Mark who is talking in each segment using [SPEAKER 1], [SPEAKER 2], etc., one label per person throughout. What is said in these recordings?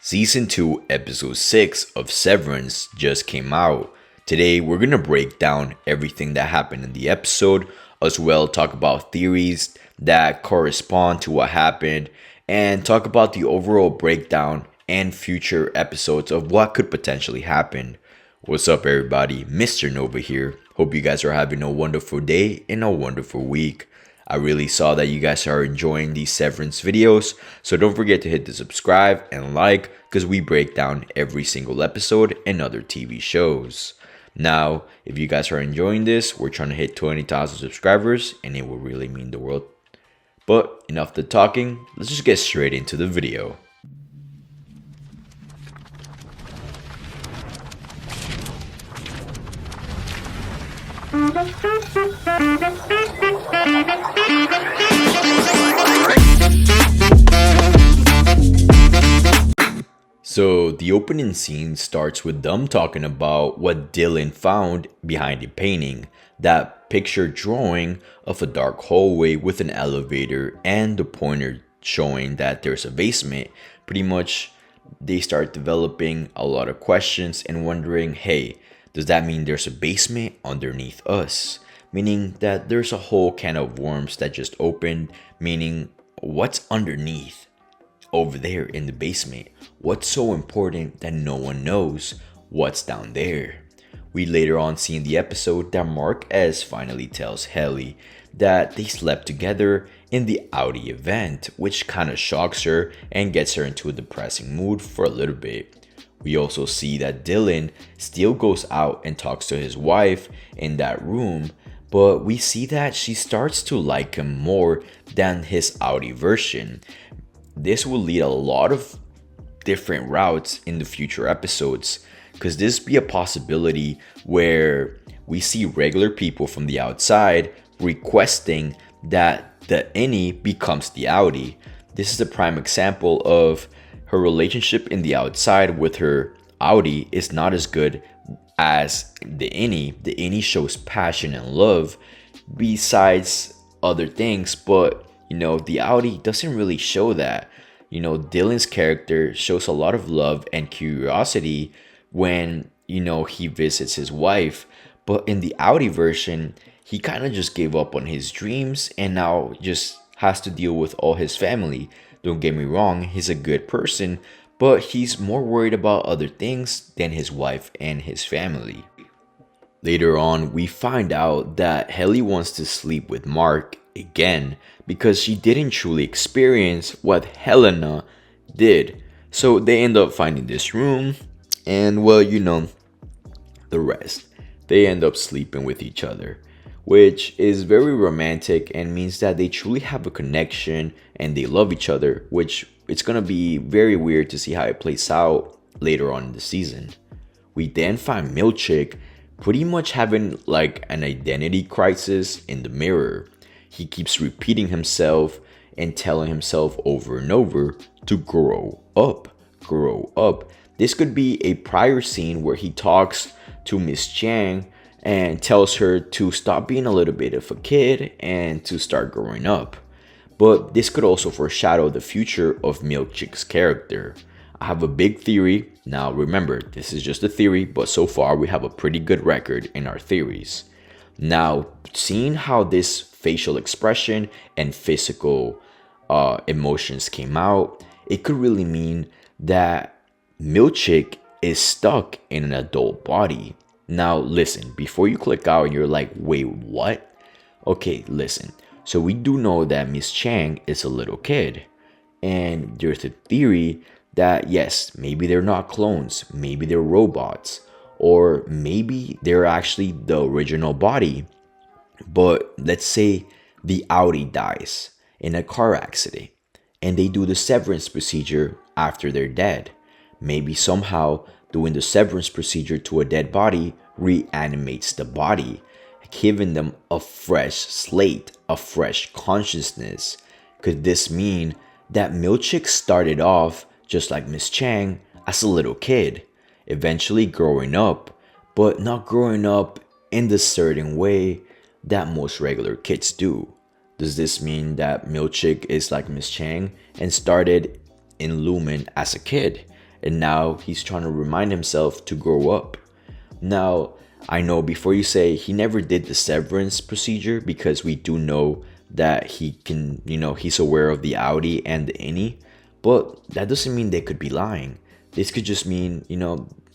[SPEAKER 1] Season 2, Episode 6 of Severance just came out. Today, we're going to break down everything that happened in the episode, as well talk about theories that correspond to what happened, and talk about the overall breakdown and future episodes of what could potentially happen. What's up, everybody? MrNova here. Hope you guys are having a wonderful day and a wonderful week. I really saw that you guys are enjoying these Severance videos, so don't forget to hit the subscribe and like because we break down every single episode and other TV shows. Now, if you guys are enjoying this, we're trying to hit 20,000 subscribers and it will really mean the world. But enough the talking, let's just get straight into the video. So the opening scene starts with them talking about what Dylan found behind a painting, that picture drawing of a dark hallway with an elevator and the pointer showing that there's a basement. Pretty much they start developing a lot of questions and wondering, hey, does that mean there's a basement underneath us? Meaning that there's a whole can of worms that just opened, meaning what's underneath over there in the basement? What's so important that no one knows what's down there? We later on see in the episode that Marquez finally tells Helly that they slept together in the outie event, which kind of shocks her and gets her into a depressing mood for a little bit. We also see that Dylan still goes out and talks to his wife in that room, but we see that she starts to like him more than his outie version. This will lead a lot of different routes in the future episodes. Could this be a possibility where we see regular people from the outside requesting that the innie becomes the outie? This is a prime example of her relationship in the outside with her outie is not as good as the innie. The innie shows passion and love besides other things, but the outie doesn't really show that. Dylan's character shows a lot of love and curiosity when, he visits his wife. But in the outie version, he kind of just gave up on his dreams and now just has to deal with all his family. Don't get me wrong, he's a good person, but he's more worried about other things than his wife and his family. Later on, we find out that Helly wants to sleep with Mark again because she didn't truly experience what Helena did. So they end up finding this room and the rest. They end up sleeping with each other, which is very romantic and means that they truly have a connection and they love each other, which it's gonna be very weird to see how it plays out later on in the season. We then find Milchick pretty much having like an identity crisis in the mirror. He keeps repeating himself and telling himself over and over to grow up, grow up. This could be a prior scene where he talks to Miss Chang and tells her to stop being a little bit of a kid and to start growing up. But this could also foreshadow the future of Milchick's character. I have a big theory. Now remember, this is just a theory, but so far we have a pretty good record in our theories. Now, seeing how this facial expression and physical emotions came out, it could really mean that Milchick is stuck in an adult body. Now listen, before you click out and you're like, wait, what? Okay, listen. So we do know that Miss Chang is a little kid. And there's a theory that yes, maybe they're not clones, maybe they're robots, or maybe they're actually the original body. But let's say the outie dies in a car accident and they do the severance procedure after they're dead. Maybe somehow doing the severance procedure to a dead body reanimates the body, giving them a fresh slate, a fresh consciousness. Could this mean that Milchick started off just like Miss Chang as a little kid, eventually growing up, but not growing up in the certain way that most regular kids do? Does this mean that Milchick is like Miss Chang and started in Lumon as a kid and now he's trying to remind himself to grow up. Now, I know before you say he never did the severance procedure, because we do know that he can, he's aware of the outie and the innie, but that doesn't mean they could be lying. This could just mean,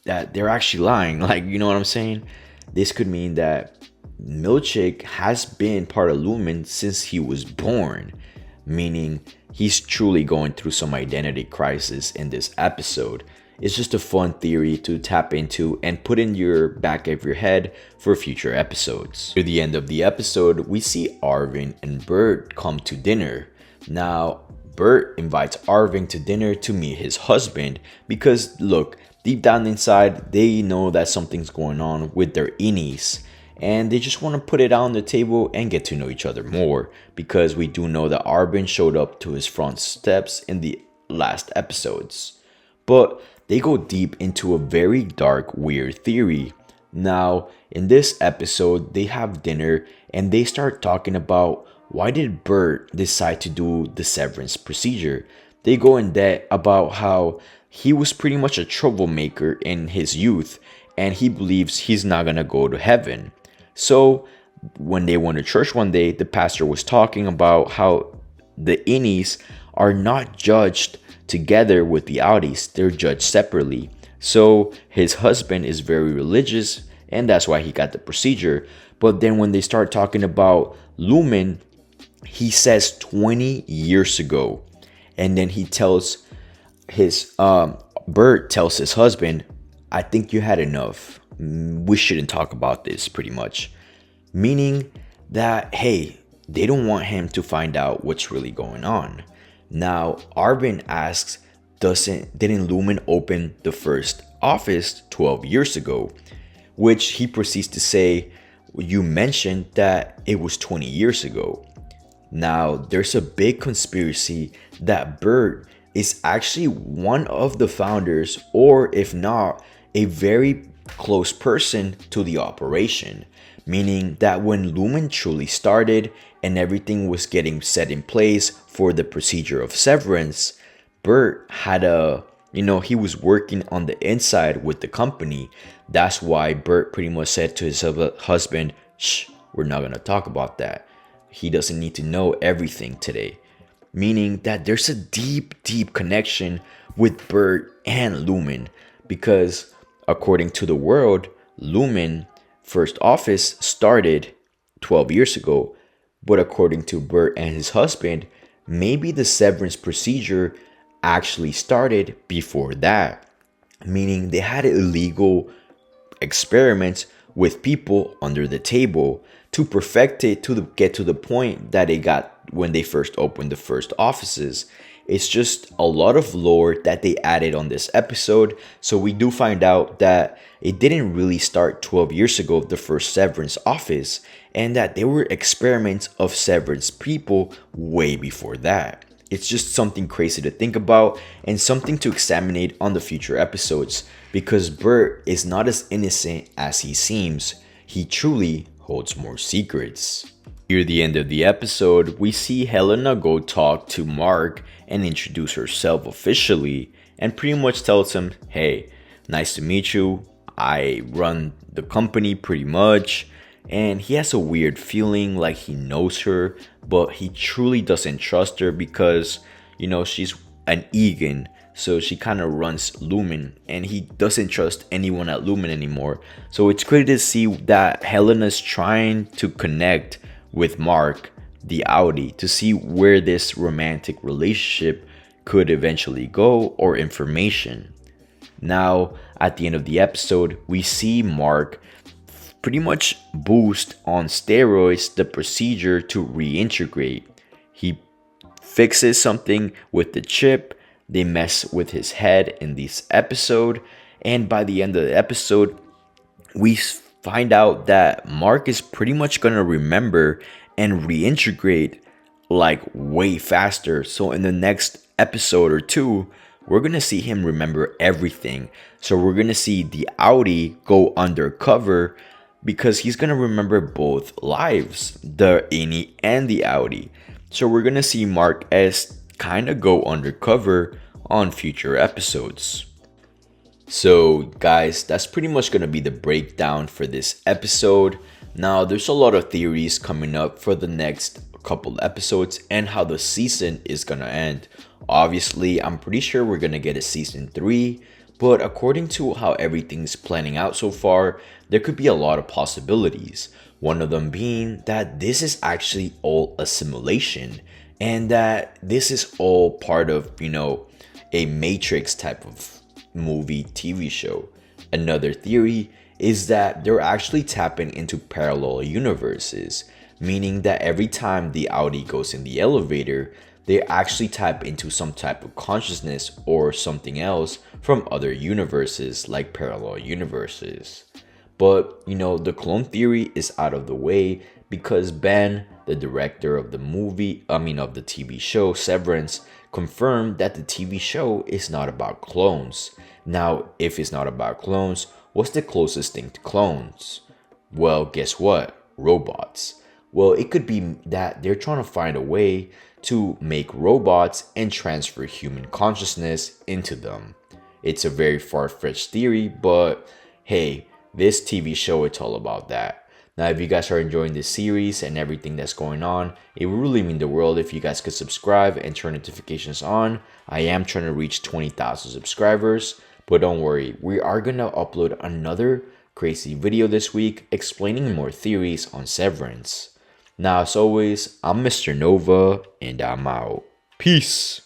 [SPEAKER 1] that they're actually lying. Like, you know what I'm saying? This could mean that Milchick has been part of Lumon since he was born, meaning he's truly going through some identity crisis in this episode. It's just a fun theory to tap into and put in your back of your head for future episodes. Near the end of the episode, we see Arvin and Bert come to dinner. Now, Bert invites Arvin to dinner to meet his husband because, look, deep down inside, they know that something's going on with their innies, and they just want to put it out on the table and get to know each other more, because we do know that Arvin showed up to his front steps in the last episodes. But they go deep into a very dark, weird theory. Now, in this episode, they have dinner and they start talking about why did Bert decide to do the severance procedure. They go in depth about how he was pretty much a troublemaker in his youth and he believes he's not gonna go to heaven. So when they went to church one day, the pastor was talking about how the innies are not judged together with the outies, they're judged separately. So his husband is very religious and that's why he got the procedure. But then when they start talking about Lumon, he says 20 years ago, and then he tells his Bert tells his husband, I think you had enough, we shouldn't talk about this, pretty much, meaning that, hey, they don't want him to find out what's really going on. Now, Arvin asks, didn't Lumon open the first office 12 years ago? Which he proceeds to say, you mentioned that it was 20 years ago. Now, there's a big conspiracy that Bert is actually one of the founders, or if not, a very close person to the operation. Meaning that when Lumon truly started and everything was getting set in place for the procedure of severance, Bert had he was working on the inside with the company. That's why Bert pretty much said to his husband, shh, we're not going to talk about that. He doesn't need to know everything today. Meaning that there's a deep, deep connection with Bert and Lumon, because according to the world, Lumon first office started 12 years ago, but according to Bert and his husband, maybe the severance procedure actually started before that, meaning they had illegal experiments with people under the table to perfect it to get to the point that they got when they first opened the first offices. It's just a lot of lore that they added on this episode. So we do find out that it didn't really start 12 years ago, the first severance office, and that there were experiments of severance people way before that. It's just something crazy to think about and something to examine on the future episodes, because Bert is not as innocent as he seems. He truly holds more secrets. Near the end of the episode, we see Helena go talk to Mark and introduce herself officially and pretty much tells him, hey, nice to meet you. I run the company pretty much. And he has a weird feeling like he knows her, but he truly doesn't trust her because, she's an Egan. So she kind of runs Lumon and he doesn't trust anyone at Lumon anymore. So it's great to see that Helena's trying to connect with Mark, the outie, to see where this romantic relationship could eventually go, or information. Now, at the end of the episode, we see Mark pretty much boost on steroids the procedure to reintegrate. He fixes something with the chip, they mess with his head in this episode, and by the end of the episode, we find out that Mark is pretty much going to remember and reintegrate like way faster. So in the next episode or two, we're going to see him remember everything. So we're going to see the outie go undercover because he's going to remember both lives, the innie and the outie. So we're going to see Mark S kind of go undercover on future episodes. So, guys, that's pretty much going to be the breakdown for this episode. Now, there's a lot of theories coming up for the next couple episodes and how the season is going to end. Obviously, I'm pretty sure we're going to get a season 3, but according to how everything's planning out so far, there could be a lot of possibilities. One of them being that this is actually all a simulation and that this is all part of, a Matrix type of movie, TV show. Another theory is that they're actually tapping into parallel universes, meaning that every time the outie goes in the elevator, they actually tap into some type of consciousness or something else from other universes, like parallel universes. But the clone theory is out of the way because Ben, the director of the of the TV show Severance, confirmed that the TV show is not about clones. Now, if it's not about clones, what's the closest thing to clones? Well, guess what? Robots. Well, it could be that they're trying to find a way to make robots and transfer human consciousness into them. It's a very far-fetched theory, but hey, this TV show, it's all about that. Now, if you guys are enjoying this series and everything that's going on, it would really mean the world if you guys could subscribe and turn notifications on. I am trying to reach 20,000 subscribers, but don't worry, we are going to upload another crazy video this week explaining more theories on Severance. Now, as always, I'm MrNova, and I'm out. Peace!